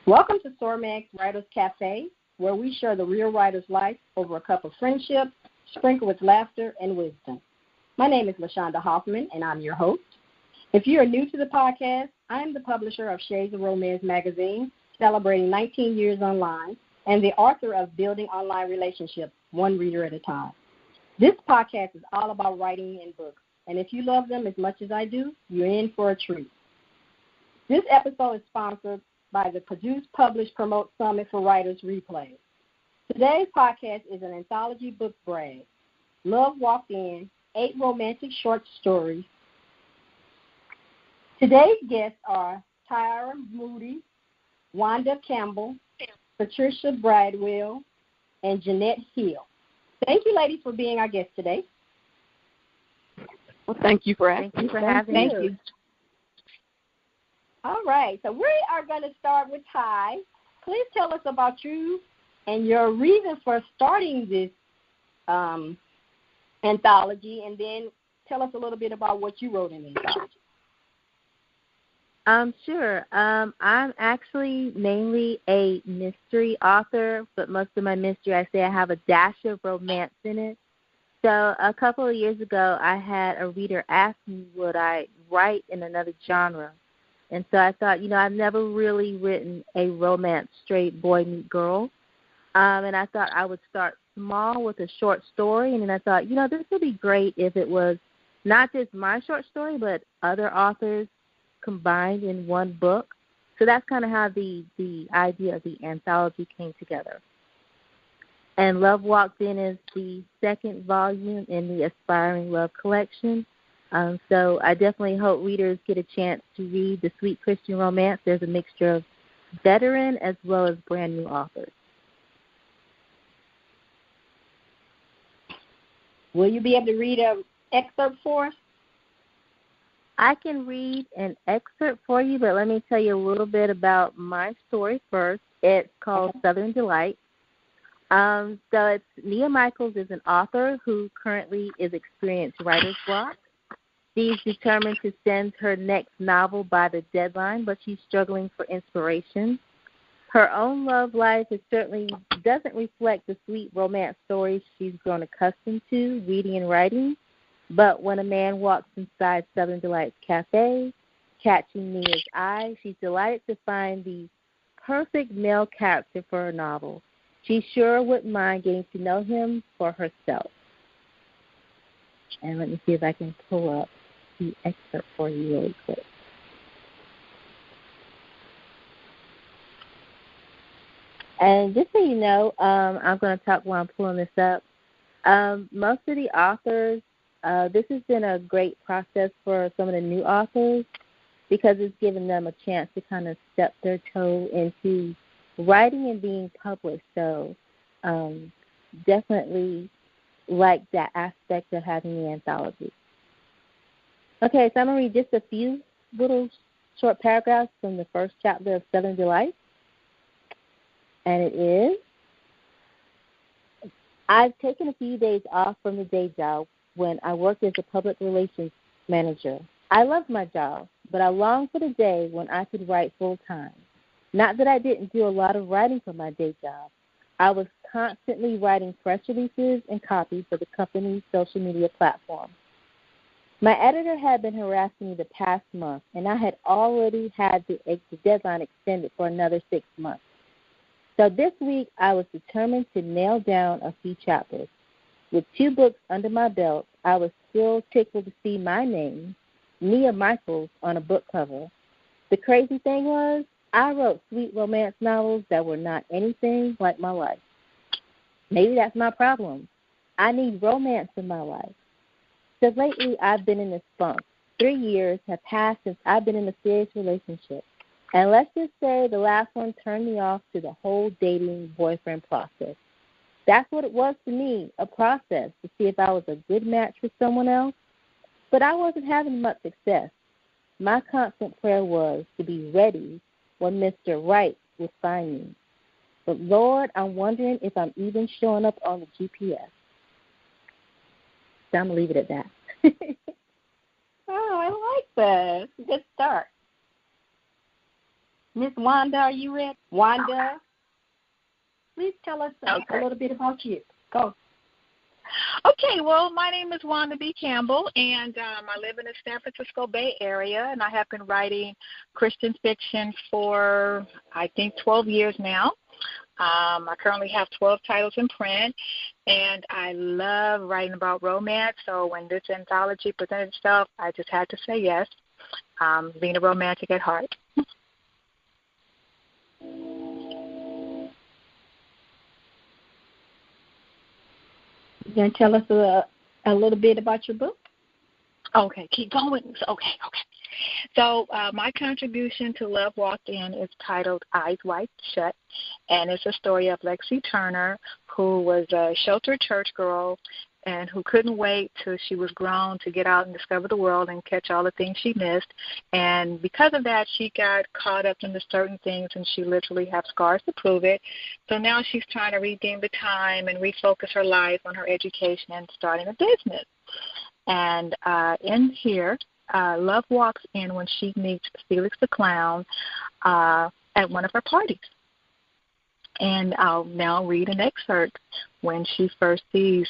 Welcome to Sormag's Writers Cafe, where we share the real writer's life over a cup of friendship, sprinkled with laughter and wisdom. My name is LaShaunda Hoffman, and I'm your host. If you are new to the podcast, I am the publisher of Shades of Romance magazine, celebrating 19 years online, and the author of Building Online Relationships, One Reader at a Time. This podcast is all about writing and books, and if you love them as much as I do, you're in for a treat. This episode is sponsored by the Produce, Publish, Promote Summit for Writers Replay. Today's podcast is an anthology book brag. Love Walked In, 8 romantic short stories. Today's guests are Tyora Moody, Wanda Campbell, Patricia Bridewell, and Jeanette Hill. Thank you, ladies, for being our guests today. Well, thank you for having me. Thank you. All right, so we are going to start with Ty. Please tell us about you and your reason for starting this anthology, and then tell us a little bit about what you wrote in the anthology. Sure. I'm actually mainly a mystery author, but most of my mystery, I say I have a dash of romance in it. So a couple of years ago, I had a reader ask me would I write in another genre. And so I thought, I've never really written a romance straight boy meet girl. And I thought I would start small with a short story. And then I thought, this would be great if it was not just my short story, but other authors combined in one book. So that's kind of how the idea of the anthology came together. And Love Walked In is the second volume in the Aspiring Love collection. So I definitely hope readers get a chance to read the sweet Christian romance. There's a mixture of veteran as well as brand new authors. Will you be able to read an excerpt for us? I can read an excerpt for you, but let me tell you a little bit about my story first. It's called Southern Delight. So it's Nia Michaels is an author who currently is experienced writer's block. She's determined to send her next novel by the deadline, but she's struggling for inspiration. Her own love life certainly doesn't reflect the sweet romance stories she's grown accustomed to reading and writing. But when a man walks inside Southern Delight's cafe, catching Nia's eye, she's delighted to find the perfect male character for her novel. She sure wouldn't mind getting to know him for herself. And let me see if I can pull up the excerpt for you really quick. And just so you know, I'm going to talk while I'm pulling this up. Most of the authors, this has been a great process for some of the new authors because it's given them a chance to kind of step their toe into writing and being published. So definitely like that aspect of having the anthology. Okay, so I'm going to read just a few little short paragraphs from the first chapter of Southern Delight. And it is, I've taken a few days off from the day job when I worked as a public relations manager. I loved my job, but I longed for the day when I could write full-time. Not that I didn't do a lot of writing for my day job. I was constantly writing press releases and copy for the company's social media platform. My editor had been harassing me the past month, and I had already had the deadline extended for another 6 months. So this week, I was determined to nail down a few chapters. With 2 books under my belt, I was still tickled to see my name, Nia Michaels, on a book cover. The crazy thing was, I wrote sweet romance novels that were not anything like my life. Maybe that's my problem. I need romance in my life. So lately, I've been in this funk. 3 years have passed since I've been in a serious relationship. And let's just say the last one turned me off to the whole dating boyfriend process. That's what it was to me, a process to see if I was a good match for someone else. But I wasn't having much success. My constant prayer was to be ready when Mr. Right would find me. But, Lord, I'm wondering if I'm even showing up on the GPS. So I'm going to leave it at that. Oh, I like that. It's a good start. Miss Wanda, are you ready? Wanda, please tell us a little bit about you. Go. Okay, well, my name is Wanda B. Campbell, and I live in the San Francisco Bay Area, and I have been writing Christian fiction for, I think, 12 years now. I currently have 12 titles in print, and I love writing about romance, so when this anthology presented itself, I just had to say yes, being a romantic at heart. You going to tell us a little bit about your book? Okay, keep going. Okay. So my contribution to Love Walked In is titled Eyes Wide Shut, and it's a story of Lexi Turner, who was a sheltered church girl and who couldn't wait till she was grown to get out and discover the world and catch all the things she missed. And because of that, she got caught up into certain things, and she literally has scars to prove it. So now she's trying to redeem the time and refocus her life on her education and starting a business. And in here, Love walks in when she meets Felix the Clown at one of her parties. And I'll now read an excerpt when she first sees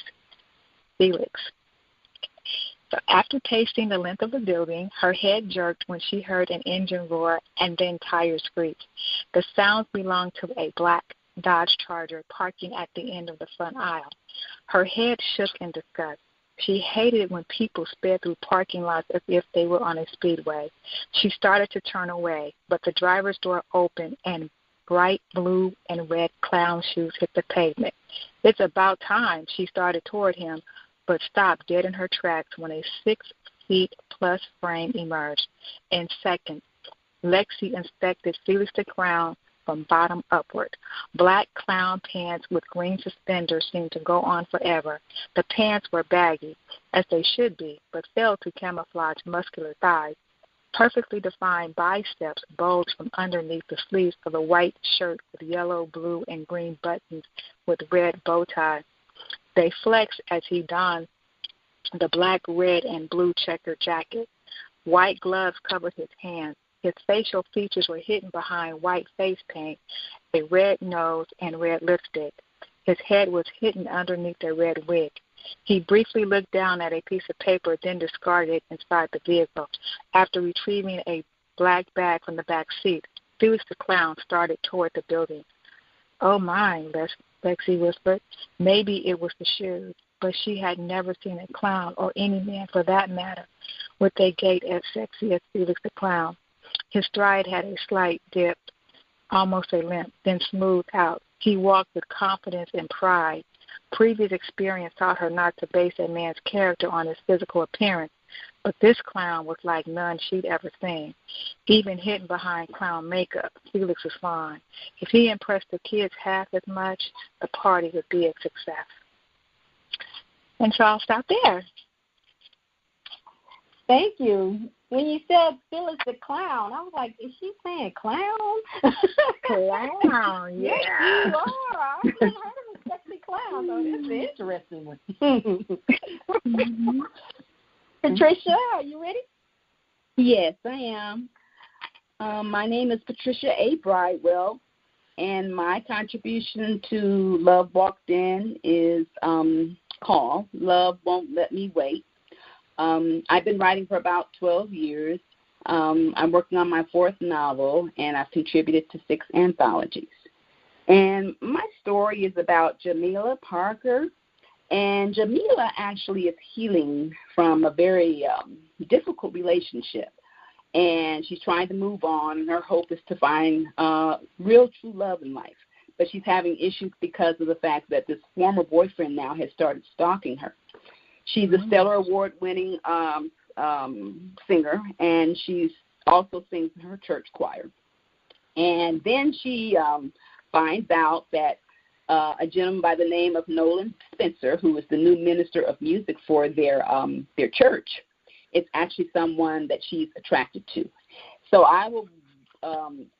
Felix. So after tasting the length of the building, her head jerked when she heard an engine roar and then tires screech. The sounds belonged to a black Dodge Charger parking at the end of the front aisle. Her head shook in disgust. She hated it when people sped through parking lots as if they were on a speedway. She started to turn away, but the driver's door opened and bright blue and red clown shoes hit the pavement. It's about time, she started toward him, but stopped dead in her tracks when a 6-feet-plus frame emerged. In seconds, Lexi inspected Felix the Clown from bottom upward. Black clown pants with green suspenders seemed to go on forever. The pants were baggy, as they should be, but failed to camouflage muscular thighs. Perfectly defined biceps bulged from underneath the sleeves of a white shirt with yellow, blue, and green buttons with red bow tie. They flexed as he donned the black, red, and blue checkered jacket. White gloves covered his hands. His facial features were hidden behind white face paint, a red nose, and red lipstick. His head was hidden underneath a red wig. He briefly looked down at a piece of paper, then discarded it inside the vehicle. After retrieving a black bag from the back seat, Felix the Clown started toward the building. "Oh, my," Lexi whispered. Maybe it was the shoes, but she had never seen a clown, or any man for that matter, with a gait as sexy as Felix the Clown. His stride had a slight dip, almost a limp, then smoothed out. He walked with confidence and pride. Previous experience taught her not to base a man's character on his physical appearance, but this clown was like none she'd ever seen. Even hidden behind clown makeup, Felix was fine. If he impressed the kids half as much, the party would be a success. And so I'll stop there. Thank you. When you said Felix the Clown, I was like, is she saying clown? Clown, yeah. Yes, you are. I haven't heard of a sexy clown, so this is an interesting one. Mm-hmm. Patricia, are you ready? Yes, I am. My name is Patricia A. Bridewell, and my contribution to Love Walked In is called Love Won't Let Me Wait. I've been writing for about 12 years. I'm working on my 4th novel, and I've contributed to 6 anthologies. And my story is about Jamila Parker. And Jamila actually is healing from a very difficult relationship. And she's trying to move on, and her hope is to find real true love in life. But she's having issues because of the fact that this former boyfriend now has started stalking her. She's a Stellar Award-winning singer, and she's also sings in her church choir. And then she finds out that a gentleman by the name of Nolan Spencer, who is the new minister of music for their church, is actually someone that she's attracted to. So I will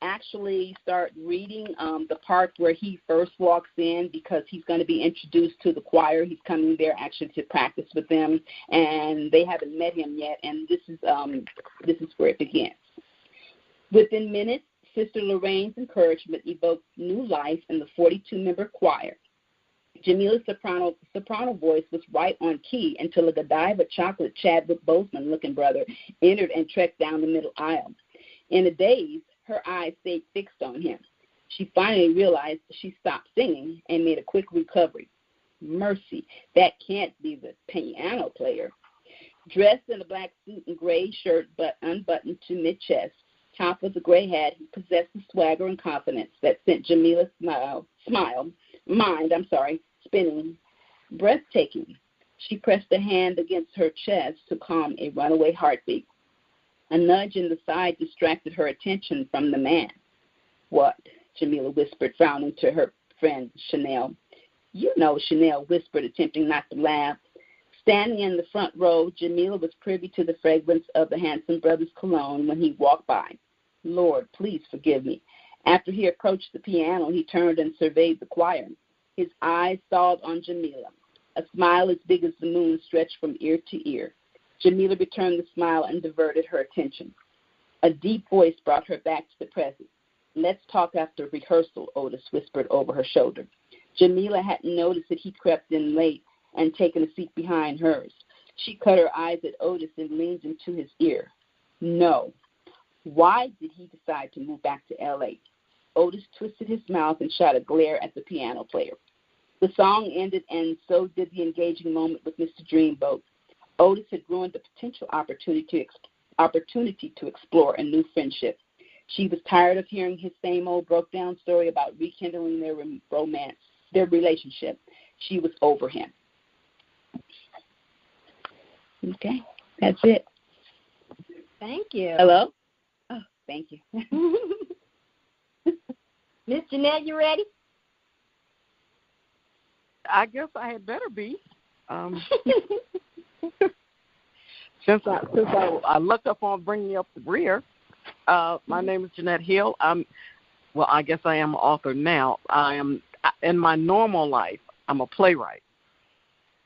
actually start reading the part where he first walks in, because he's going to be introduced to the choir. He's coming there actually to practice with them, and they haven't met him yet, and this is where it begins. Within minutes, Sister Lorraine's encouragement evoked new life in the 42-member choir. Jamila's soprano voice was right on key until a Godiva chocolate Chadwick Boseman-looking brother entered and trekked down the middle aisle. In a daze, her eyes stayed fixed on him. She finally realized she stopped singing and made a quick recovery. Mercy, that can't be the piano player. Dressed in a black suit and gray shirt but unbuttoned to mid-chest, top of the gray hat, he possessed the swagger and confidence that sent Jamila's mind spinning, breathtaking. She pressed a hand against her chest to calm a runaway heartbeat. A nudge in the side distracted her attention from the man. "What?" Jamila whispered, frowning to her friend Chanel. "You know," Chanel whispered, attempting not to laugh. Standing in the front row, Jamila was privy to the fragrance of the Hanson brothers' cologne when he walked by. "Lord, please forgive me." After he approached the piano, he turned and surveyed the choir. His eyes stalled on Jamila. A smile as big as the moon stretched from ear to ear. Jamila returned the smile and diverted her attention. A deep voice brought her back to the present. "Let's talk after rehearsal," Otis whispered over her shoulder. Jamila hadn't noticed that he crept in late and taken a seat behind hers. She cut her eyes at Otis and leaned into his ear. "No." Why did he decide to move back to L.A.? Otis twisted his mouth and shot a glare at the piano player. The song ended, and so did the engaging moment with Mr. Dreamboat. Otis had ruined the potential opportunity to explore a new friendship. She was tired of hearing his same old broke-down story about rekindling their relationship. She was over him. Okay, that's it. Thank you. Hello? Oh, thank you. Miss Jeanette, you ready? I guess I had better be. Since I looked up on bringing up the rear, my name is Jeanette Hill. I guess I am an author now. I am, in my normal life, I'm a playwright.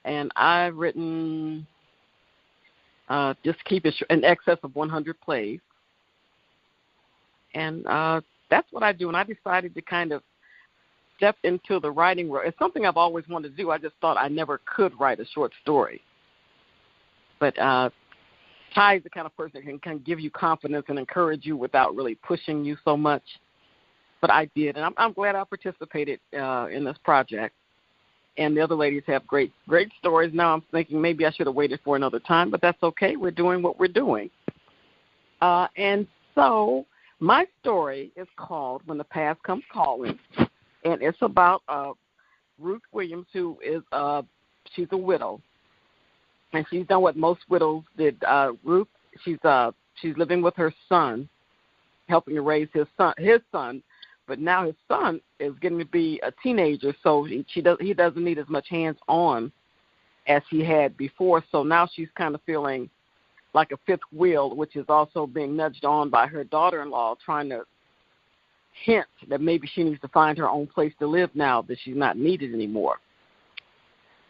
And I've written, just to keep it in excess of 100 plays. And that's what I do. And I decided to kind of step into the writing world. It's something I've always wanted to do. I just thought I never could write a short story. But Ty is the kind of person that can give you confidence and encourage you without really pushing you so much. But I did, and I'm glad I participated in this project. And the other ladies have great stories. Now I'm thinking maybe I should have waited for another time, but that's okay. We're doing what we're doing. And so my story is called When the Past Comes Calling, and it's about Ruth Williams, who is she's a widow, and she's done what most widows did. Ruth, she's living with her son, helping to raise his son. But now his son is getting to be a teenager, so he doesn't need as much hands-on as he had before. So now she's kind of feeling like a fifth wheel, which is also being nudged on by her daughter-in-law, trying to hint that maybe she needs to find her own place to live now that she's not needed anymore.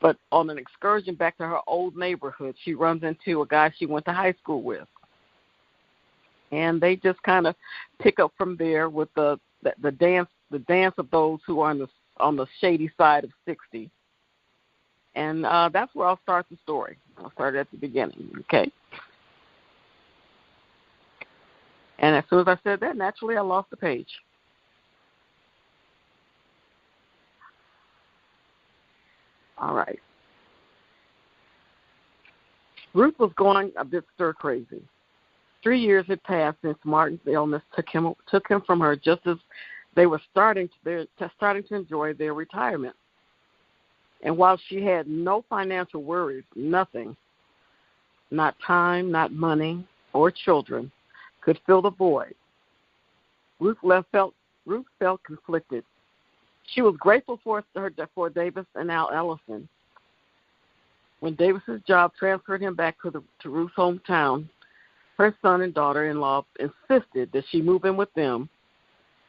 But on an excursion back to her old neighborhood, she runs into a guy she went to high school with. And they just kind of pick up from there with the dance of those who are on the shady side of 60. And that's where I'll start the story. I'll start at the beginning, okay? And as soon as I said that, naturally I lost the page. All right. Ruth was going a bit stir-crazy. 3 years had passed since Martin's illness took him from her, just as they were starting to enjoy their retirement. And while she had no financial worries, nothing, not time, not money, or children, could fill the void. Ruth felt conflicted. She was grateful for Davis and Al Ellison. When Davis's job transferred him back to Ruth's hometown, her son and daughter-in-law insisted that she move in with them,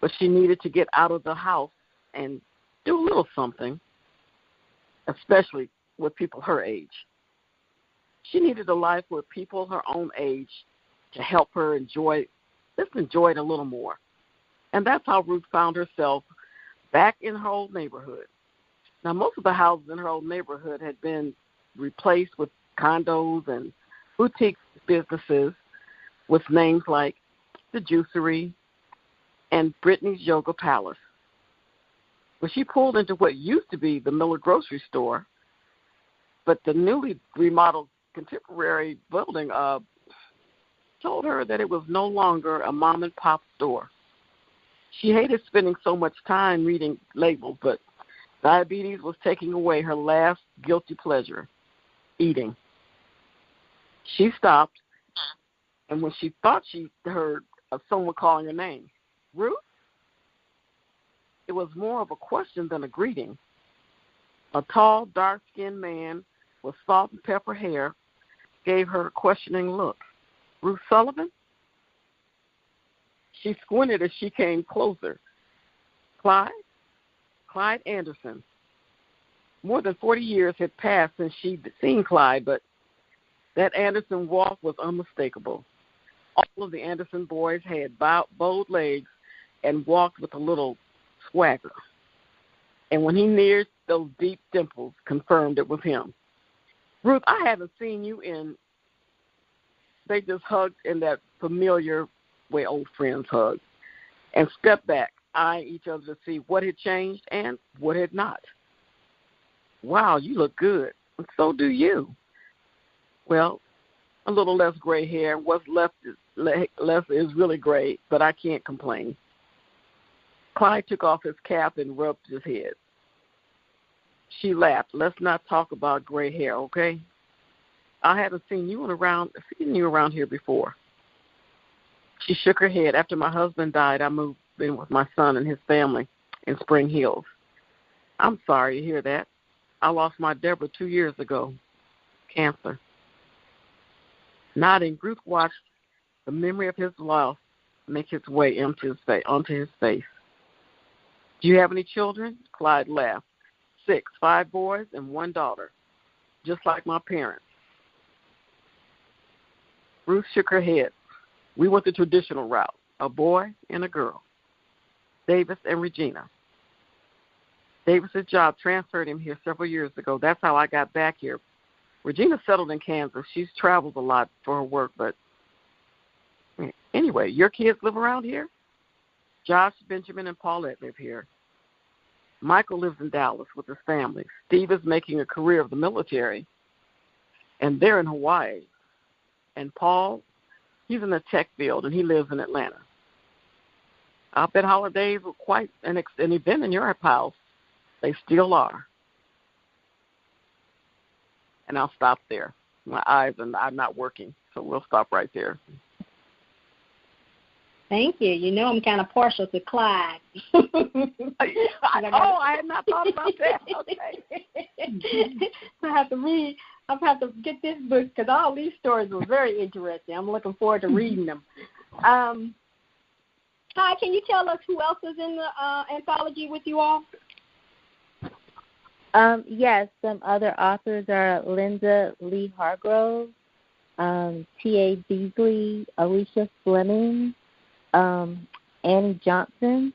but she needed to get out of the house and do a little something, especially with people her age. She needed a life with people her own age to help her enjoy it a little more. And that's how Ruth found herself back in her old neighborhood. Now, most of the houses in her old neighborhood had been replaced with condos and boutique businesses with names like the Juicery and Brittany's Yoga Palace. Well, she pulled into what used to be the Miller grocery store, but the newly remodeled contemporary building told her that it was no longer a mom-and-pop store. She hated spending so much time reading labels, but diabetes was taking away her last guilty pleasure, eating. She stopped, and when she thought she heard someone calling her name, Ruth, it was more of a question than a greeting. A tall, dark-skinned man with salt and pepper hair gave her a questioning look. Ruth Sullivan? She squinted as she came closer. Clyde? Clyde Anderson. More than 40 years had passed since she'd seen Clyde, but that Anderson walk was unmistakable. All of the Anderson boys had bowed legs and walked with a little swagger. And when he neared, those deep dimples confirmed it was him. Ruth, I haven't seen you in... They just hugged in that familiar way old friends hug and stepped back, eyeing each other to see what had changed and what had not. Wow, you look good, and so do you. Well, a little less gray hair. What's left is really gray, but I can't complain. Clyde took off his cap and rubbed his head. She laughed. Let's not talk about gray hair, okay? I haven't seen you around here before. She shook her head. After my husband died, I moved in with my son and his family in Spring Hills. I'm sorry to hear that. I lost my Deborah 2 years ago. Cancer. Nodding, Ruth watched the memory of his loss make its way onto his face. Do you have any children? Clyde laughed. 6, 5 boys and 1 daughter, just like my parents. Ruth shook her head. We went the traditional route, a boy and a girl, Davis and Regina. Davis's job transferred him here several years ago. That's how I got back here. Regina settled in Kansas. She's traveled a lot for her work, but anyway, your kids live around here? Josh, Benjamin, and Paulette live here. Michael lives in Dallas with his family. Steve is making a career of the military, and they're in Hawaii. And Paul, he's in the tech field, and he lives in Atlanta. I bet holidays were quite an event in your house. They still are. And I'll stop there. My eyes are not working, so we'll stop right there. Thank you. You know I'm kind of partial to Clyde. I had not thought about that. Okay. I'll have to get this book because all these stories were very interesting. I'm looking forward to reading them. Hi, can you tell us who else is in the anthology with you all? Yes, some other authors are Linda Lee Hargrove, T.A. Beasley, Alicia Fleming, Annie Johnson.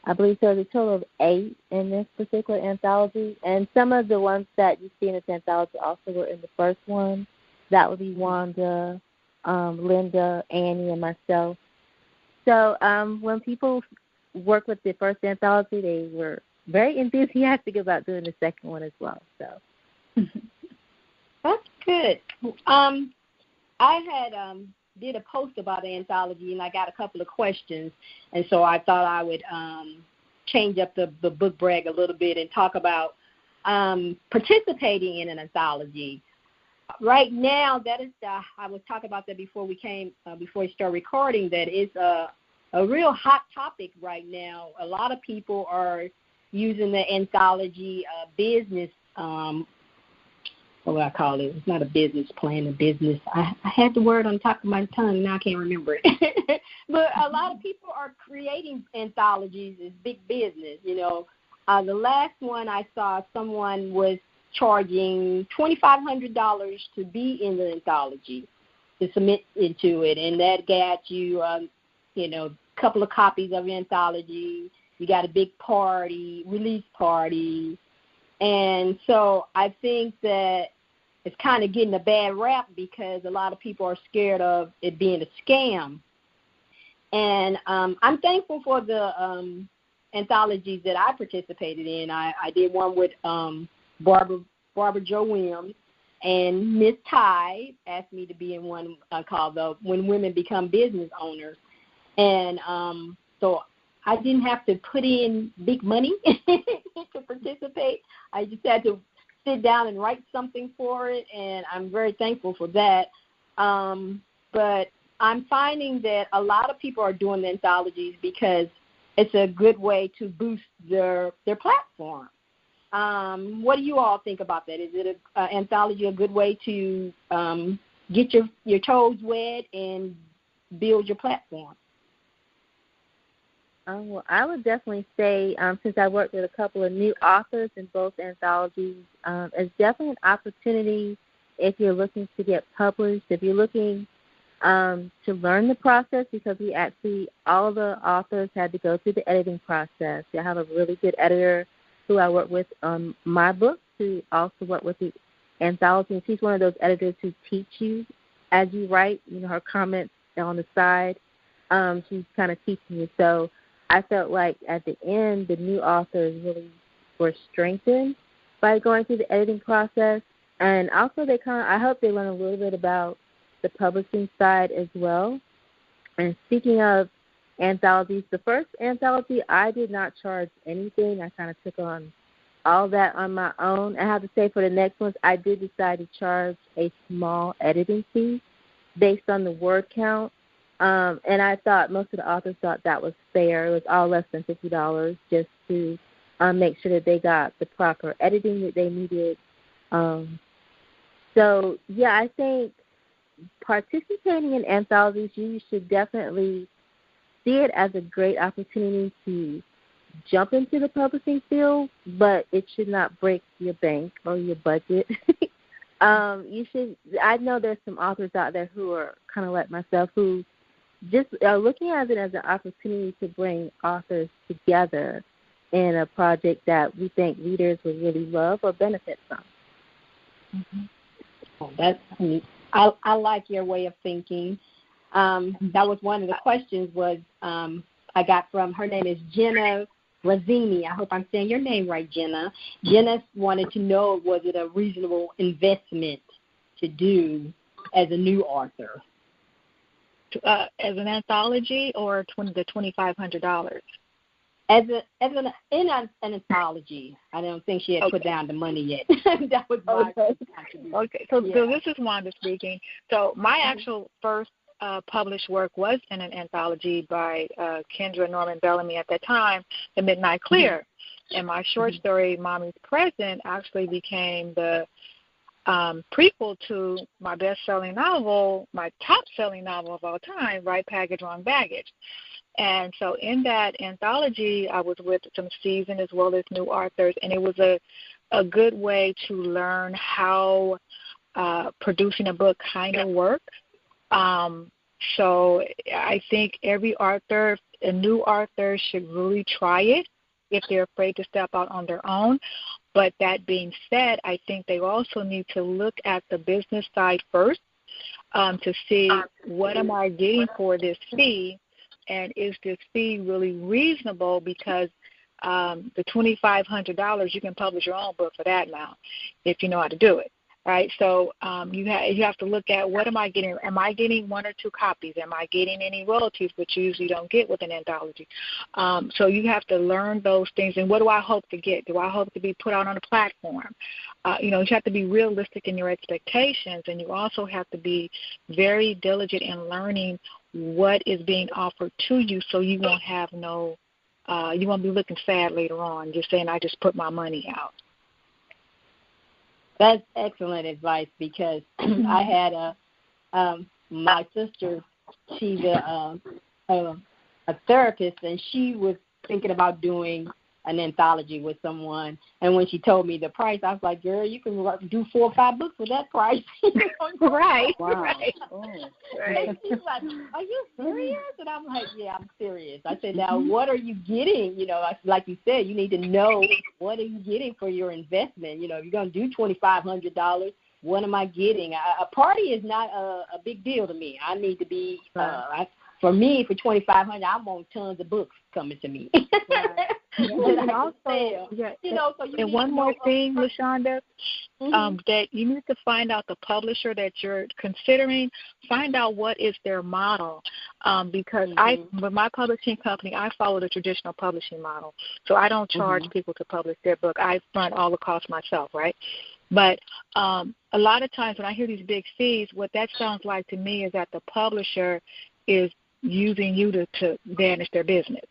I believe there's a total of 8 in this particular anthology. And some of the ones that you see in this anthology also were in the first one. That would be Wanda, Linda, Annie, and myself. So when people worked with the first anthology, they were very enthusiastic about doing the second one as well. So that's good. I had did a post about the anthology, and I got a couple of questions, and so I thought I would change up the book brag a little bit and talk about participating in an anthology. Right now, that is I was talking about that before we started recording. That is a real hot topic right now. A lot of people are using the anthology business. What do I call it? It's not a business plan, a business. I had the word on the top of my tongue, now I can't remember it. But a lot of people are creating anthologies. It's big business, you know. The last one I saw, someone was charging $2,500 to be in the anthology, to submit into it, and that got you, couple of copies of your anthology. You got a big party, release party. And so I think that it's kind of getting a bad rap because a lot of people are scared of it being a scam. And I'm thankful for the anthologies that I participated in. I did one with Barbara Jo Williams, and Miss Ty asked me to be in one called When Women Become Business Owners. And so I didn't have to put in big money to participate. I just had to sit down and write something for it, and I'm very thankful for that. But I'm finding that a lot of people are doing the anthologies because it's a good way to boost their platform. What do you all think about that? Is it an anthology a good way to get your toes wet and build your platform? Well, I would definitely say, since I worked with a couple of new authors in both anthologies, it's definitely an opportunity if you're looking to get published, if you're looking to learn the process, because all the authors had to go through the editing process. I have a really good editor who I work with on my book, who also worked with the anthology, and she's one of those editors who teach you as you write, her comments on the side. She's kind of teaching you. So I felt like at the end, the new authors really were strengthened by going through the editing process. And also I hope they learn a little bit about the publishing side as well. And speaking of anthologies, the first anthology, I did not charge anything. I kind of took on all that on my own. I have to say for the next ones, I did decide to charge a small editing fee based on the word count. And I thought most of the authors thought that was fair. It was all less than $50 just to make sure that they got the proper editing that they needed. So, yeah, I think participating in anthologies, you should definitely see it as a great opportunity to jump into the publishing field, but it should not break your bank or your budget. I know there's some authors out there who are kind of like myself who just are looking at it as an opportunity to bring authors together in a project that we think readers would really love or benefit from. Mm-hmm. Oh, that's neat. I like your way of thinking. That was one of the questions I got from, her name is Jenna Razzini. I hope I'm saying your name right, Jenna. Jenna wanted to know, was it a reasonable investment to do as a new author? As an anthology or the $2,500? As an anthology. I don't think she had put down the money yet. That was my contribution. Okay, so this is Wanda speaking. So my actual first published work was in an anthology by Kendra Norman Bellamy at that time, The Midnight Clear. Mm-hmm. And my short story, Mommy's Present, actually became the prequel to my best-selling novel, my top-selling novel of all time, Right Package, Wrong Baggage. And so in that anthology, I was with some seasoned as well as new authors, and it was a good way to learn how producing a book kind of works. So I think every author, a new author, should really try it if they're afraid to step out on their own. But that being said, I think they also need to look at the business side first to see what am I getting for this fee, and is this fee really reasonable? Because the $2,500, you can publish your own book for that amount if you know how to do it. Right, so you have to look at, what am I getting? Am I getting one or two copies? Am I getting any royalties, which you usually don't get with an anthology? So you have to learn those things. And what do I hope to get? Do I hope to be put out on a platform? You have to be realistic in your expectations, and you also have to be very diligent in learning what is being offered to you, so you won't have you won't be looking sad later on, just saying, I just put my money out. That's excellent advice, because I had my sister, she's a therapist, and she was thinking about doing an anthology with someone, and when she told me the price, I was like, girl, you can do 4 or 5 books for that price. Right. Wow. Right. Oh. Right. And she's like, are you serious? And I'm like, yeah, I'm serious. I said, now, what are you getting? You know, like you said, you need to know what are you getting for your investment. You know, if you're going to do $2,500, what am I getting? A party is not a big deal to me. I need to be, for me, for $2,500, I want tons of books coming to me. Right. And also, you know, so you and one more thing, LaShaunda, that you need to find out the publisher that you're considering. Find out what is their model, because with my publishing company, I follow the traditional publishing model. So I don't charge people to publish their book. I run all the costs myself, right? But a lot of times when I hear these big fees, what that sounds like to me is that the publisher is using you to manage their business.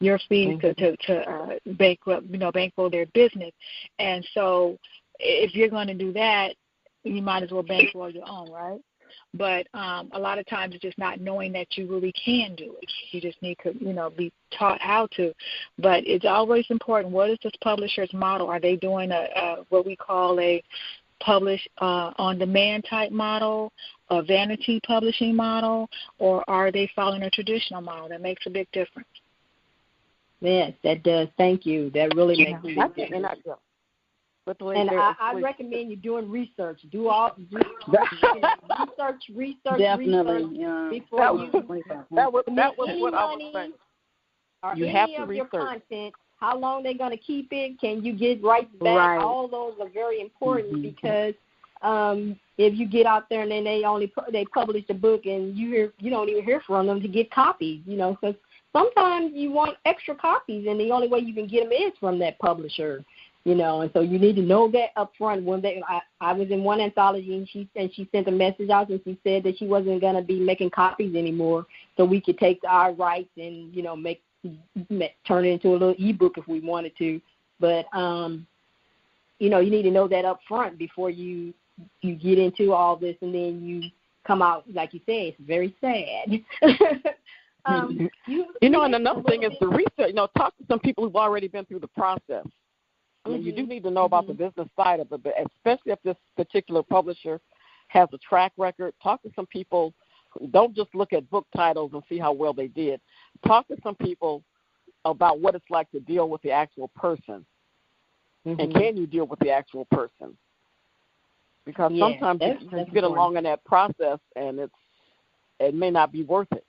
Your fees to bankroll their business. And so if you're going to do that, you might as well bankroll your own, right? But a lot of times it's just not knowing that you really can do it. You just need to, be taught how to. But it's always important, what is this publisher's model? Are they doing what we call a publish on-demand type model, a vanity publishing model, or are they following a traditional model? That makes a big difference. Yes, that does. Thank you. That really makes a big difference. And I recommend you doing research. Research. Definitely. Before that was what I was saying. You have to research. Your content, how long they're going to keep it? Can you get rights back? Right. All those are very important because if you get out there and then they publish the book and you don't even hear from them to get copies, because sometimes you want extra copies and the only way you can get them is from that publisher, and so you need to know that up front. When I was in one anthology and she sent a message out and she said that she wasn't going to be making copies anymore, so we could take our rights and turn it into a little ebook if we wanted to. But you need to know that up front before you get into all this, and then you come out, like you said, it's very sad. And another thing is the research. Talk to some people who've already been through the process. I mean, you do need to know about the business side of it, but especially if this particular publisher has a track record, talk to some people. Don't just look at book titles and see how well they did. Talk to some people about what it's like to deal with the actual person, and can you deal with the actual person? Because sometimes you get along in that process, and it may not be worth it.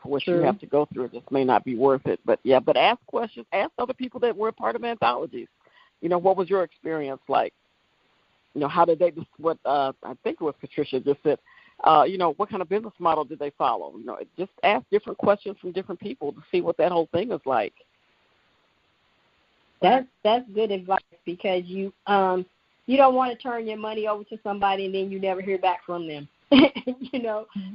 For what you have to go through, it just may not be worth it. But ask questions. Ask other people that were part of anthologies. What was your experience like? How did they? What I think it was Patricia just said. What kind of business model did they follow? Just ask different questions from different people to see what that whole thing is like. That's good advice because you don't want to turn your money over to somebody and then you never hear back from them. And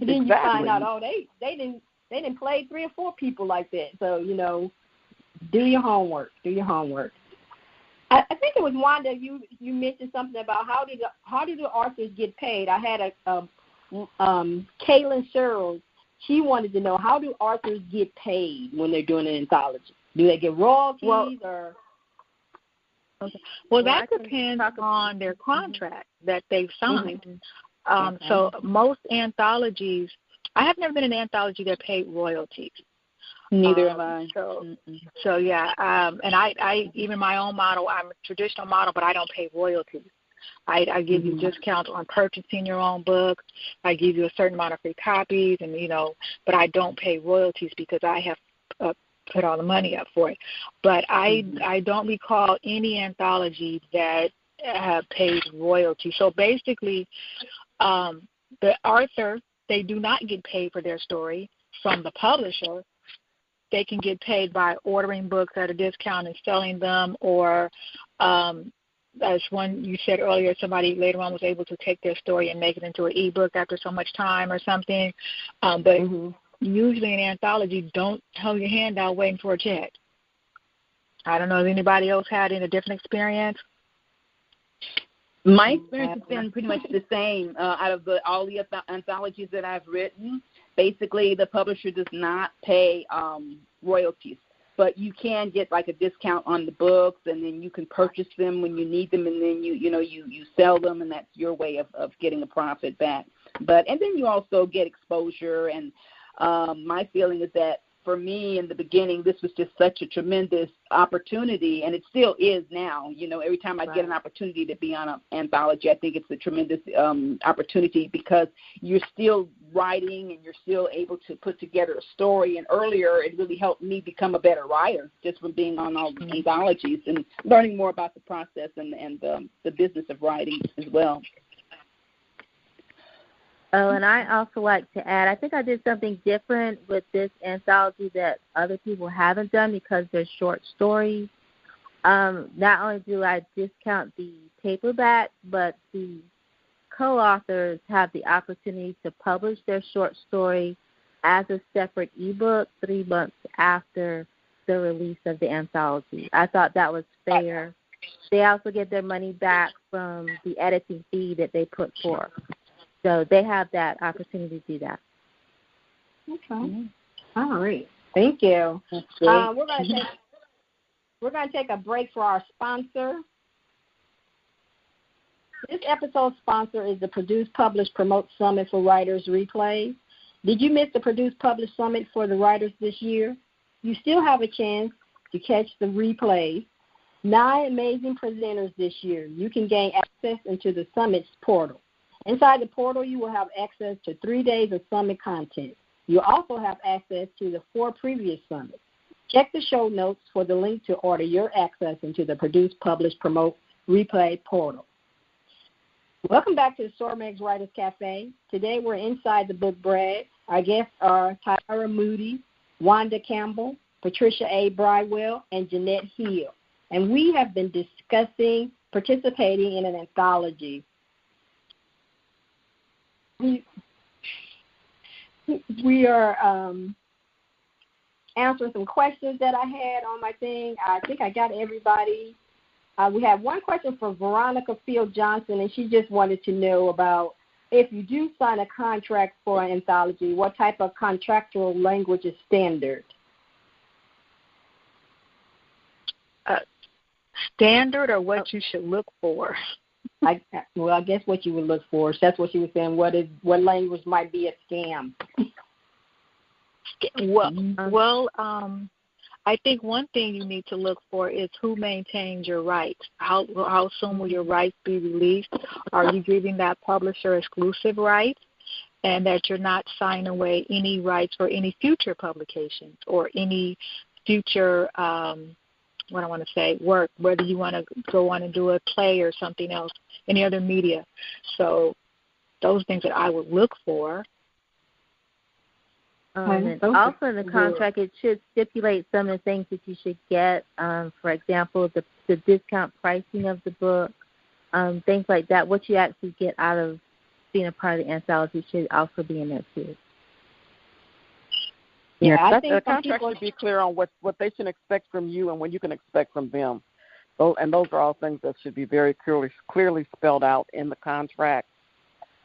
then you find out, they didn't play 3 or 4 people like that. So, do your homework. I think it was Wanda, you mentioned something about how do the authors get paid. I had Kaylin Sherrill, she wanted to know, how do authors get paid when they're doing an anthology? Do they get royalties or? Okay. Well, that depends on their contract that they've signed. So most anthologies, I have never been in an anthology that paid royalties. Neither have I. So yeah, and I even my own model, I'm a traditional model, but I don't pay royalties. I give you discounts on purchasing your own book. I give you a certain amount of free copies, and but I don't pay royalties because I have put all the money up for it. But I don't recall any anthology that paid royalties. So basically, the author, they do not get paid for their story from the publisher. They can get paid by ordering books at a discount and selling them, or as one you said earlier, somebody later on was able to take their story and make it into an ebook after so much time or something. But usually in anthology, don't hold your hand out waiting for a check. I don't know if anybody else had a different experience. My experience has been pretty much the same out of all the anthologies that I've written. Basically, the publisher does not pay royalties. but you can get like a discount on the books, and then you can purchase them when you need them, and then you sell them, and that's your way of getting a profit back. And then you also get exposure, and my feeling is that for me in the beginning, this was just such a tremendous opportunity, and it still is now. Every time I get an opportunity to be on an anthology, I think it's a tremendous opportunity because you're still writing and you're still able to put together a story. And earlier, it really helped me become a better writer just from being on all the anthologies and learning more about the process and the business of writing as well. Oh, and I also like to add, I think I did something different with this anthology that other people haven't done because they're short stories. Not only do I discount the paperback, but the co-authors have the opportunity to publish their short story as a separate ebook 3 months after the release of the anthology. I thought that was fair. They also get their money back from the editing fee that they put forth. So they have that opportunity to do that. Okay. Mm-hmm. All right. Thank you. We're going to take a break for our sponsor. This episode's sponsor is the Produce, Publish, Promote Summit for Writers Replays. Did you miss the Produce, Publish Summit for the writers this year? You still have a chance to catch the replays. 9 amazing presenters this year. You can gain access into the Summit's portal. Inside the portal, you will have access to 3 days of Summit content. You'll also have access to the 4 previous Summits. Check the show notes for the link to order your access into the Produce, Publish, Promote, Replay portal. Welcome back to the Stormags Writers Cafe. Today we're inside the book Brag. Our guests are Tyora Moody, Wanda Campbell, Patricia A. Bridewell, and Jeanette Hill. And we have been discussing participating in an anthology. We are answering some questions that I had on my thing. I think I got everybody. We have one question from Veronica Field Johnson, and she just wanted to know about if you do sign a contract for an anthology, what type of contractual language is standard? Standard or what you should look for? I guess what you would look for. So that's what she was saying. What language might be a scam? Well, I think one thing you need to look for is who maintains your rights. How soon will your rights be released? Are you giving that publisher exclusive rights, and that you're not signing away any rights for any future publications or any future work, whether you want to go on and do a play or something else, any other media. So those things that I would look for. And also in the contract, it should stipulate some of the things that you should get. For example, the discount pricing of the book, things like that. What you actually get out of being a part of the anthology should also be in there too. Yeah, I think the contract should be clear on what they should expect from you and what you can expect from them. And those are all things that should be very clearly spelled out in the contract,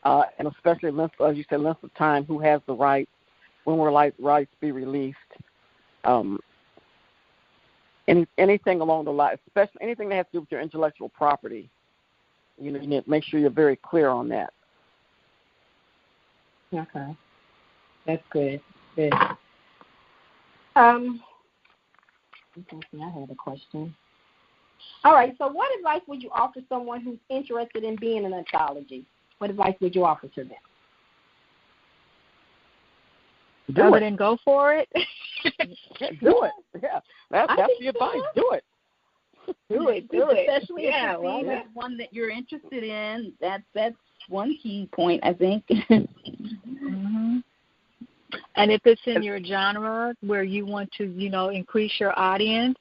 and especially, as you said, length of time, who has the rights, when will rights be released, anything along the line, especially anything that has to do with your intellectual property. You need to make sure you're very clear on that. Okay. That's good. Good. I had a question. All right, so what advice would you offer someone who's interested in being in an anthology? What advice would you offer to them? Other than go for it? Do it. Yeah, that's the advice. Do it. Do it. Especially if it's one that you're interested in. That's one key point, I think. Mm-hmm. And if it's in your genre where you want to, increase your audience,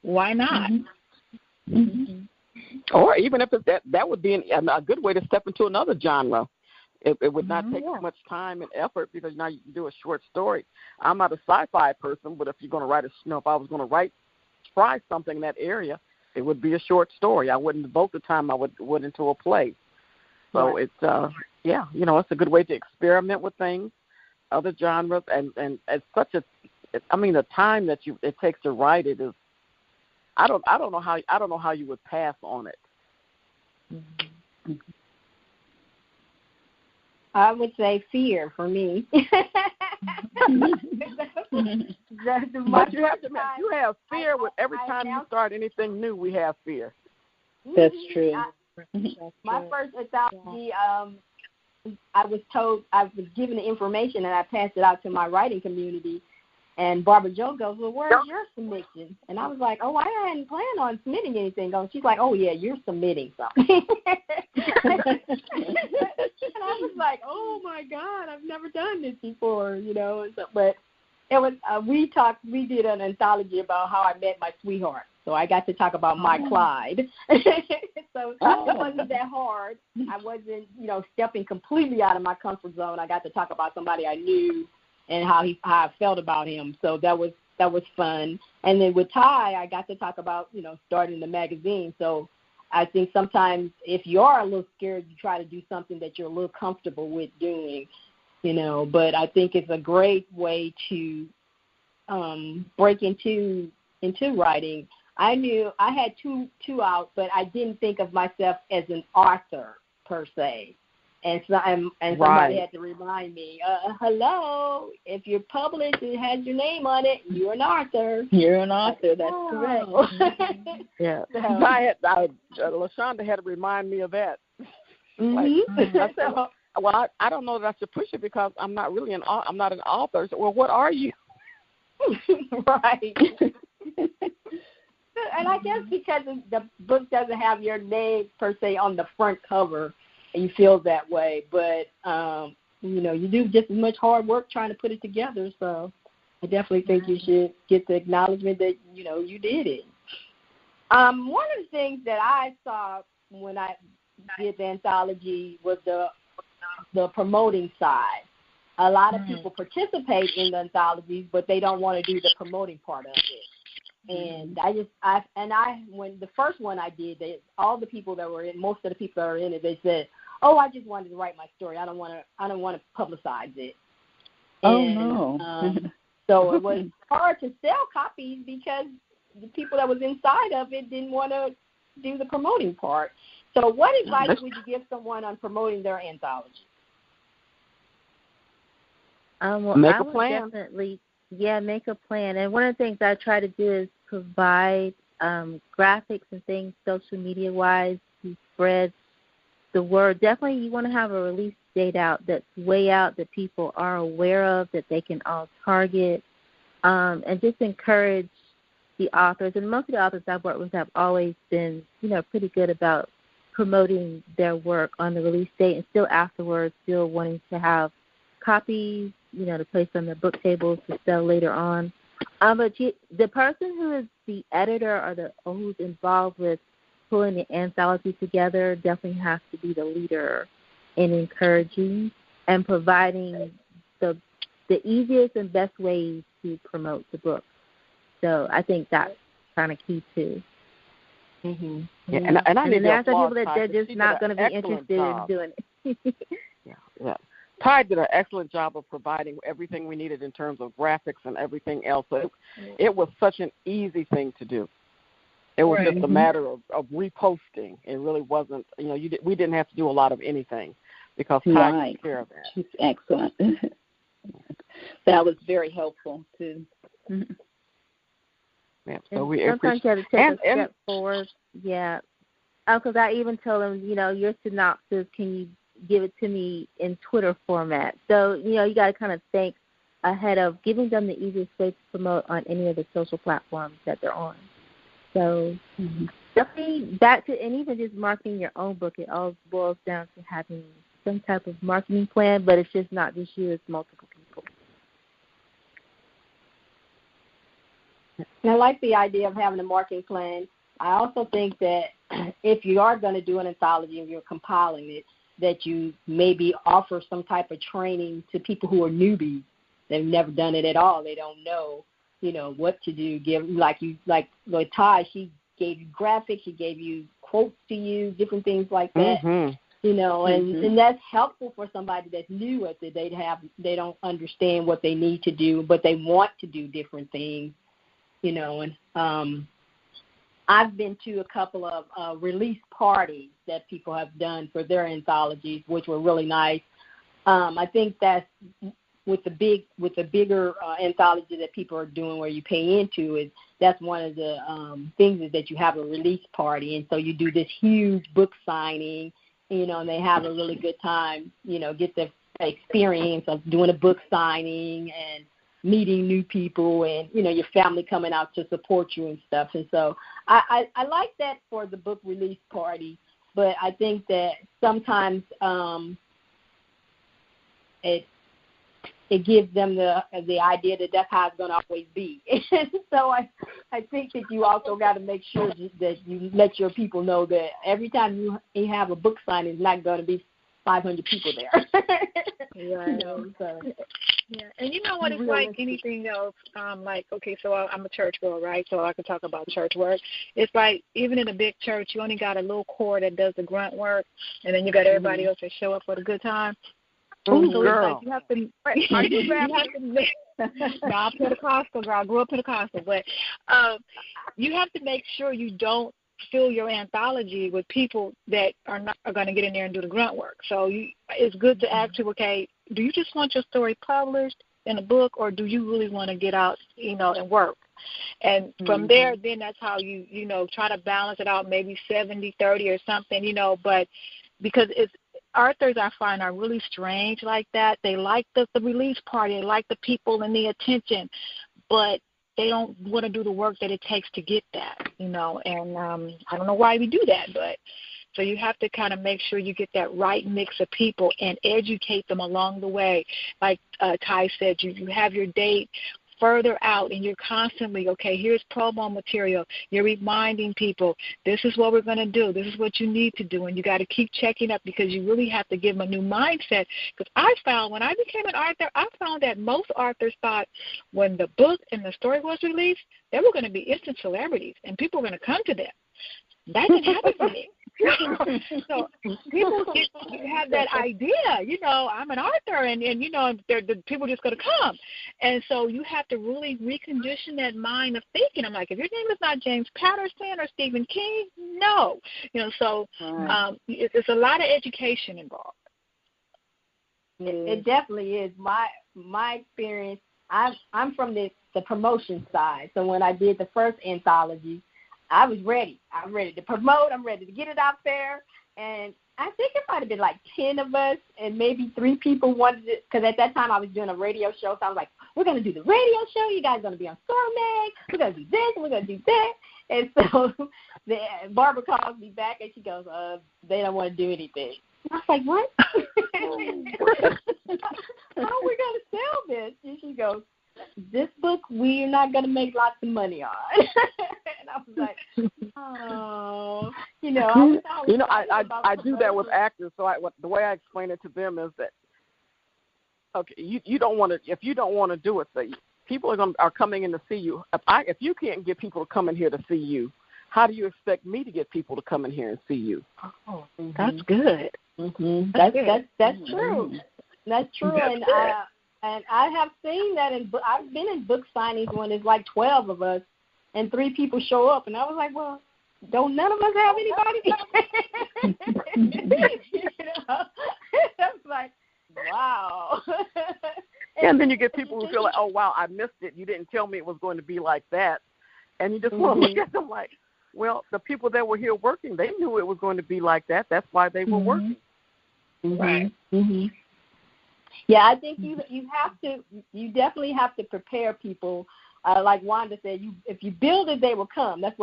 why not? Mm-hmm. Mm-hmm. Or even if it's that would be a good way to step into another genre. It would not take much time and effort because now you can do a short story. I'm not a sci-fi person, but if you're going to write if I was going to try something in that area, it would be a short story. I wouldn't devote the time I would into a play. So it's it's a good way to experiment with things, other genres, and it's such a the time that it takes to write it is. I don't know how you would pass on it. I would say fear for me. But you have fear with every time you start anything new. We have fear. That's true. My first anthology, I was given the information and I passed it out to my writing community. And Barbara Jo goes, well, where's your submission? And I was like, oh, I hadn't planned on submitting anything. She's like, oh, yeah, you're submitting something. And I was like, oh, my God, I've never done this before, But it was we did an anthology about how I met my sweetheart. So I got to talk about my Clyde. So it wasn't that hard. I wasn't, stepping completely out of my comfort zone. I got to talk about somebody I knew and how I felt about him. So that was fun. And then with Ty, I got to talk about, starting the magazine. So I think sometimes if you are a little scared, you try to do something that you're a little comfortable with doing, But I think it's a great way to break into writing. I knew I had two out, but I didn't think of myself as an author per se. And somebody had to remind me, hello, if you're published, it has your name on it, you're an author. You're an author, that's correct. Yeah. LaShaunda had to remind me of that. I said, well, I don't know that I should push it because I'm not really I'm not an author. So, well, what are you? Right. And I guess because the book doesn't have your name per se on the front cover, you feel that way, but you do just as much hard work trying to put it together. So I definitely think you should get the acknowledgement that you did it. One of the things that I saw when I did the anthology was the promoting side. A lot of people participate in the anthologies, but they don't want to do the promoting part of it. And when the first one I did, all the people that were in, most of the people that were in it, they said, "Oh, I just wanted to write my story. I don't want to publicize it." So it was hard to sell copies because the people that was inside of it didn't want to do the promoting part. So, what advice would you give someone on promoting their anthology? Make a plan. Make a plan. And one of the things I try to do is provide graphics and things social media-wise to spread the word. Definitely you want to have a release date out that's way out that people are aware of, that they can all target, and just encourage the authors. And most of the authors I've worked with have always been, pretty good about promoting their work on the release date and still afterwards still wanting to have copies, to place on their book tables to sell later on. But the person who is the editor or who's involved with pulling the anthology together definitely has to be the leader in encouraging and providing the easiest and best ways to promote the book. So I think that's kind of key too. Mm-hmm. Yeah, and I need to applaud people that they're just not going to be interested in doing it. Yeah. Ty did an excellent job of providing everything we needed in terms of graphics and everything else. So it was such an easy thing to do. It was just a matter of reposting. It really wasn't, we didn't have to do a lot of anything because Ty took care of that. She's excellent. That was very helpful, too. Yeah, so sometimes you have to take a step forward. Yeah. Because I even told him, your synopsis, can you give it to me in Twitter format? So, you got to kind of think ahead of giving them the easiest way to promote on any of the social platforms that they're on. So definitely back to, and even just marketing your own book, it all boils down to having some type of marketing plan, but it's just not just you, it's multiple people. And I like the idea of having a marketing plan. I also think that if you are going to do an anthology and you're compiling it, that you maybe offer some type of training to people who are newbies. They've never done it at all. They don't know, what to do. Give like Ty, she gave you graphics, she gave you quotes to use, different things like that. and that's helpful for somebody that's new at it. They don't understand what they need to do, but they want to do different things, and I've been to a couple of release parties that people have done for their anthologies, which were really nice. I think that's with the bigger anthology that people are doing where you pay into it. That's one of the things is that you have a release party, and so you do this huge book signing, and they have a really good time, get the experience of doing a book signing and meeting new people and, your family coming out to support you and stuff. And so I like that for the book release party, but I think that sometimes it gives them the idea that that's how it's going to always be. And so I think that you also got to make sure that you let your people know that every time you have a book signing, it's not going to be 500 people there. Right. So. Yeah, and you know what it's like anything else, so I'm a church girl, right? So I can talk about church work. It's like even in a big church, you only got a little core that does the grunt work, and then you got everybody else that show up for the good time. Ooh, so girl. It's like I'm Pentecostal, girl. I grew up Pentecostal, but you have to make sure you don't fill your anthology with people that are going to get in there and do the grunt work. So it's good to ask you, okay, do you just want your story published in a book, or do you really want to get out, and work? And from there, then that's how you try to balance it out, maybe 70-30 or something, but because authors I find are really strange like that. They like the release party, they like the people and the attention, but they don't want to do the work that it takes to get that, and I don't know why we do that, but so you have to kind of make sure you get that right mix of people and educate them along the way. Like Ty said, you have your date further out, and you're constantly, okay, here's promo material. You're reminding people, this is what we're going to do. This is what you need to do, and you got to keep checking up because you really have to give them a new mindset. Because I found when I became an author, I found that most authors thought when the book and the story was released, they were going to be instant celebrities, and people were going to come to them. That didn't happen for me. So people have that idea, I'm an author, and the people are just going to come. And so you have to really recondition that mind of thinking. I'm like, if your name is not James Patterson or Stephen King, no. So it's a lot of education involved. It definitely is. My experience, I'm from the promotion side. So when I did the first anthology, I was ready. I'm ready to promote. I'm ready to get it out there. And I think it might have been like 10 of us, and maybe 3 people wanted it. Because at that time I was doing a radio show. So I was like, we're going to do the radio show. You guys are going to be on Stormag. We're going to do this. We're going to do that. And so Barbara calls me back, and she goes, they don't want to do anything. I was like, what? How are we going to sell this? And she goes, this book we're not going to make lots of money on. And I was like, oh, I do that with actors. So the way I explain it to them is that, okay, you don't want to, if you don't want to do it, so people are coming in to see you. If you can't get people to come in here to see you, how do you expect me to get people to come in here and see you? Oh, that's good. Mm-hmm. That's true. That's true. And I have seen that I've been in book signings when it's like 12 of us and 3 people show up, and I was like, well, don't none of us have anybody? I was like, wow. And then you get people who feel like, oh, wow, I missed it. You didn't tell me it was going to be like that. And you just want to look at them like, well, the people that were here working, they knew it was going to be like that. That's why they were working. Right. Mm-hmm. Yeah, I think you definitely have to prepare people. Like Wanda said, if you build it, they will come. That's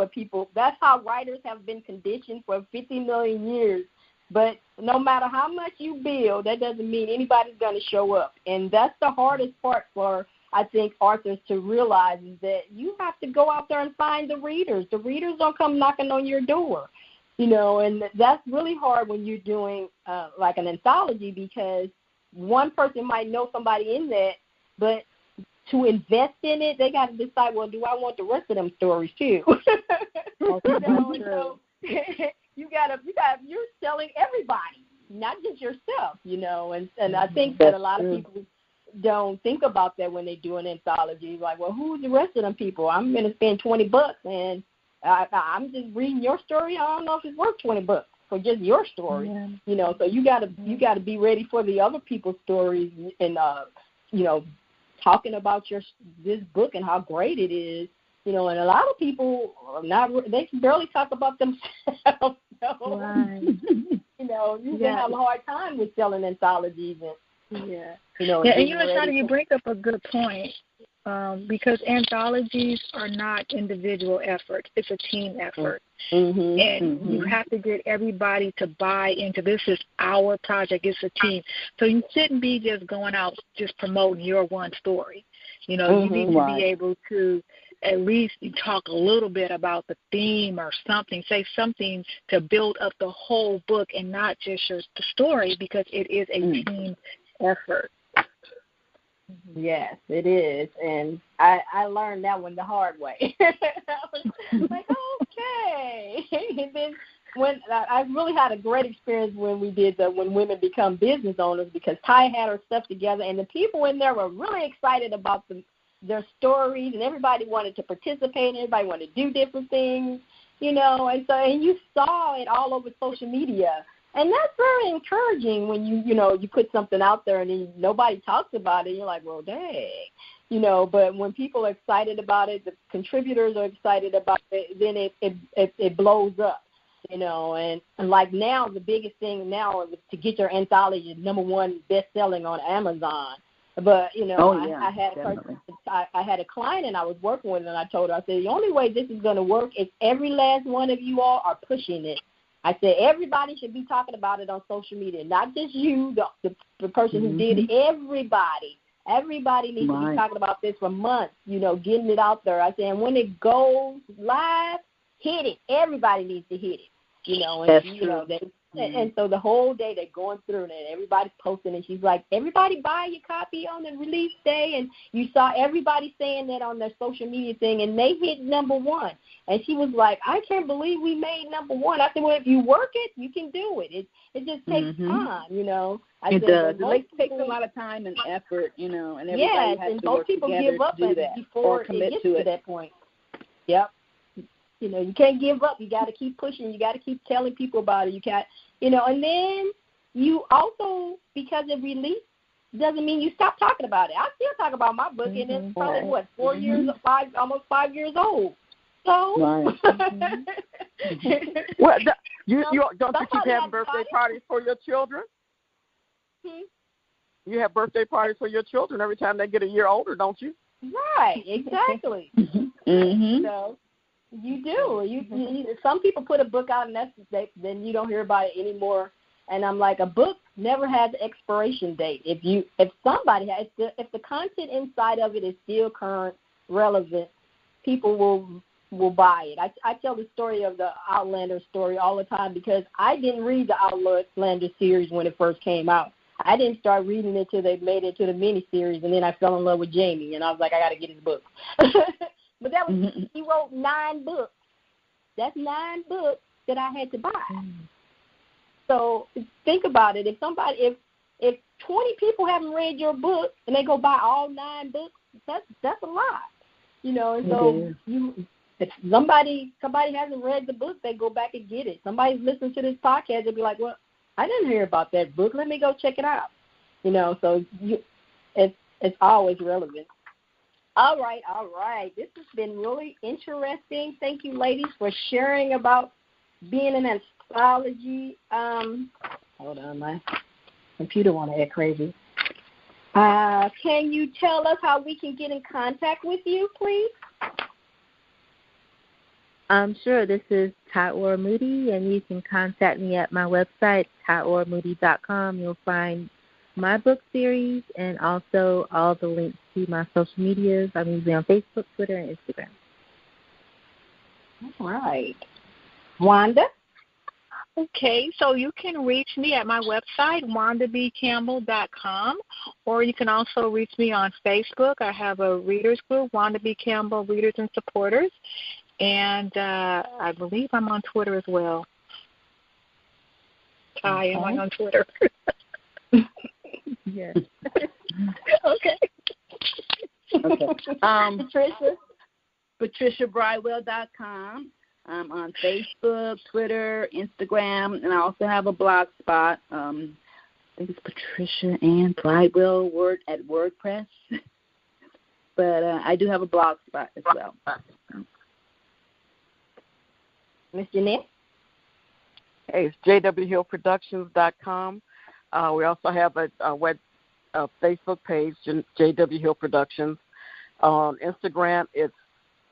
how writers have been conditioned for 50 million years. But no matter how much you build, that doesn't mean anybody's going to show up. And that's the hardest part for, I think, authors to realize is that you have to go out there and find the readers. The readers don't come knocking on your door, and that's really hard when you're doing like an anthology, because one person might know somebody in that, but to invest in it, they got to decide, well, do I want the rest of them stories too? So you're selling everybody, not just yourself, and I think that a lot of people don't think about that when they do an anthology. Like, well, who's the rest of them people? I'm going to spend $20 and I'm just reading your story. I don't know if it's worth $20 for just your story, So you got to be ready for the other people's stories and talking about this book and how great it is. And a lot of people they can barely talk about themselves. Right. You can have a hard time with selling anthologies and and LaShaunda, you bring up a good point because anthologies are not individual efforts; it's a team effort, and you have to get everybody to buy into this. Is our project? It's a team, so you shouldn't be just going out just promoting your one story. You need to be able to at least talk a little bit about the theme or something, say something to build up the whole book and not just the story, because it is a team effort. Yes, it is, and I learned that one the hard way. I was like, okay. And then when I really had a great experience when we did When Women Become Business Owners, because Ty had her stuff together, and the people in there were really excited about their stories, and everybody wanted to participate, and everybody wanted to do different things, and you saw it all over social media. And that's very encouraging when you put something out there and then nobody talks about it. You're like, well, dang, But when people are excited about it, the contributors are excited about it, then it blows up, And like now, the biggest thing now is to get your anthology #1 best-selling on Amazon. But I had a client and I was working with her, and I told her, I said, the only way this is going to work is every last one of you all are pushing it. I said, everybody should be talking about it on social media, not just you, the person who did it. Everybody needs to be talking about this for months, getting it out there. I said, and when it goes live, hit it. Everybody needs to hit it, That's true. And so the whole day they're going through it, and everybody's posting, and she's like, everybody buy your copy on the release day, and you saw everybody saying that on their social media thing, and they hit #1. And she was like, I can't believe we made #1. I said, well, if you work it, you can do it. It just takes time, It does. It takes a lot of time and effort, and everybody has to work together to do that before or commit it gets to that point. Yep. You can't give up. You got to keep pushing. You got to keep telling people about it. You can't, and then you also, because it released, doesn't mean you stop talking about it. I still talk about my book, and it's probably, 4 years, almost 5 years old. So, well, don't you keep having birthday parties for your children? You have birthday parties for your children every time they get a year older, don't you? Right, exactly. So you do. You some people put a book out, and then you don't hear about it anymore. And I'm like, a book never has an expiration date. If the content inside of it is still current, relevant, people will buy it. I tell the story of the Outlander story all the time because I didn't read the Outlander series when it first came out. I didn't start reading it until they made it to the miniseries, and then I fell in love with Jamie, and I was like, I got to get his book. But that was he wrote 9 books. That's 9 books that I had to buy. So think about it. If 20 people haven't read your book and they go buy all 9 books, that's a lot, And so if somebody hasn't read the book, they go back and get it. Somebody's listening to this podcast, they'll be like, well, I didn't hear about that book. Let me go check it out. So it's always relevant. All right. This has been really interesting. Thank you, ladies, for sharing about being an anthology. Hold on, my computer want to act crazy. Can you tell us how we can get in contact with you, please? Sure. This is Tyora Moody, and you can contact me at my website, TyoraMoody.com. You'll find my book series and also all the links to my social medias. I'm usually on Facebook, Twitter, and Instagram. All right. Wanda? Okay, so you can reach me at my website, WandaBCampbell.com, or you can also reach me on Facebook. I have a readers group, Wanda B. Campbell Readers and Supporters, and I believe I'm on Twitter as well. Ty, am I on Twitter? Yes. Okay. PatriciaBridewell.com. I'm on Facebook, Twitter, Instagram, and I also have a blog spot. I think it's Patricia Ann Bridewell at WordPress. But I do have a blog spot as well. Ms. Jeanette? Hey, it's jwhillproductions.com. We also have a Facebook page, JW Hill Productions. On Instagram, it's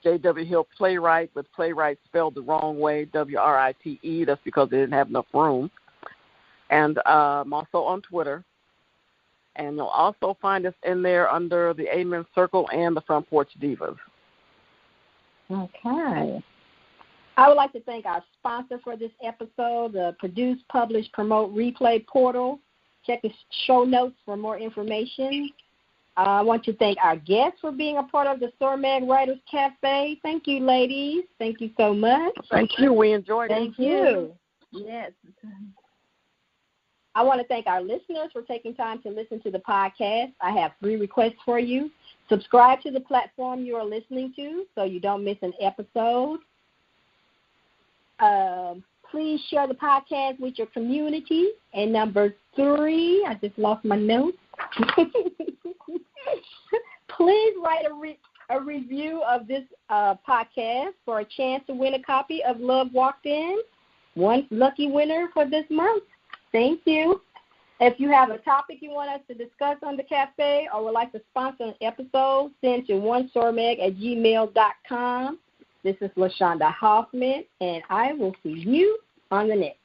JW Hill Playwright, with playwright spelled the wrong way, WRITE. That's because they didn't have enough room. And I'm also on Twitter. And you'll also find us in there under the Amen Circle and the Front Porch Divas. Okay. I would like to thank our sponsor for this episode, the Produce, Publish, Promote, Replay portal. Check the show notes for more information. I want to thank our guests for being a part of the SORMAG Writers Cafe. Thank you, ladies. Thank you so much. Thank you. We enjoyed it. Thank you. Yes. I want to thank our listeners for taking time to listen to the podcast. I have 3 requests for you. Subscribe to the platform you are listening to so you don't miss an episode. Please share the podcast with your community. And number 3, I just lost my notes. Please write a review of this podcast for a chance to win a copy of Love Walked In. One lucky winner for this month. Thank you. If you have a topic you want us to discuss on the cafe or would like to sponsor an episode, send to onesormag@gmail.com. This is LaShaunda Hoffman, and I will see you on the next.